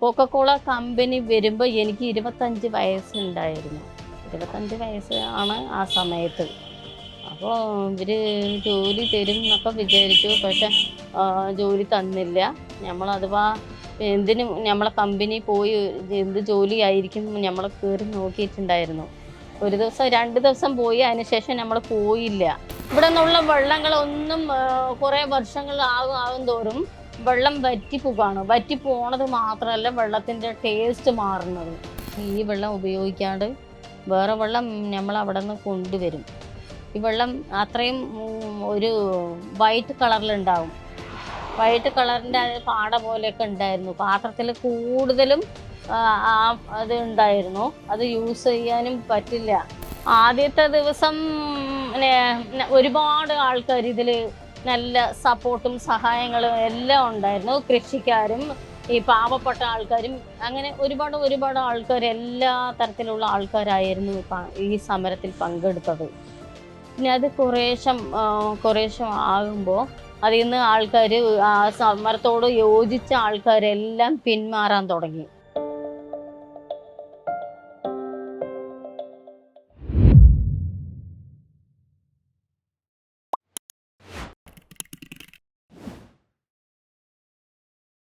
Coca Cola company വരുമ്പോൾ എനിക്ക് 25 വയസ്സുണ്ടായിരുന്നു. 25 വയസ്സ് ആണ് ആ സമയത്ത്. അപ്പോൾ ഇവർ ജോലി തരും എന്നൊക്കെ വിചാരിച്ചു. പക്ഷെ ജോലി തന്നില്ല. നമ്മളഥവാ എന്തിനും നമ്മളെ കമ്പനി പോയി എന്ത് ജോലിയായിരിക്കും നമ്മൾ കയറി നോക്കിയിട്ടുണ്ടായിരുന്നു. ഒരു ദിവസം 2 ദിവസം പോയി, അതിനുശേഷം നമ്മൾ പോയില്ല. ഇവിടെ നിന്നുള്ള വെള്ളങ്ങളൊന്നും കുറേ വർഷങ്ങൾ ആകും തോറും വെള്ളം വറ്റിപ്പോകാണ്. വറ്റിപ്പോണത് മാത്രമല്ല, വെള്ളത്തിൻ്റെ ടേസ്റ്റ് മാറുന്നത്. ഈ വെള്ളം ഉപയോഗിക്കാണ്ട് വേറെ വെള്ളം നമ്മൾ അവിടെ നിന്ന് കൊണ്ടുവരും. ഈ വെള്ളം അത്രയും ഒരു വൈറ്റ് കളറിലുണ്ടാവും. വൈറ്റ് കളറിൻ്റെ പാട പോലെയൊക്കെ ഉണ്ടായിരുന്നു. പാത്രത്തിൽ കൂടുതലും അത് ഉണ്ടായിരുന്നു. അത് യൂസ് ചെയ്യാനും പറ്റില്ല. ആദ്യത്തെ ദിവസം ഒരുപാട് ആൾക്കാർ ഇതിൽ നല്ല സപ്പോർട്ടും സഹായങ്ങളും എല്ലാം ഉണ്ടായിരുന്നു. കൃഷിക്കാരും ഈ പാവപ്പെട്ട ആൾക്കാരും അങ്ങനെ ഒരുപാട് ആൾക്കാർ, എല്ലാ തരത്തിലുള്ള ആൾക്കാരായിരുന്നു ഈ സമരത്തിൽ പങ്കെടുത്തത്. പിന്നെ അത് കുറേശ്ശം ആകുമ്പോൾ അതിൽ നിന്ന് ആൾക്കാർ, ആ സമരത്തോട് യോജിച്ച ആൾക്കാരെല്ലാം പിന്മാറാൻ തുടങ്ങി.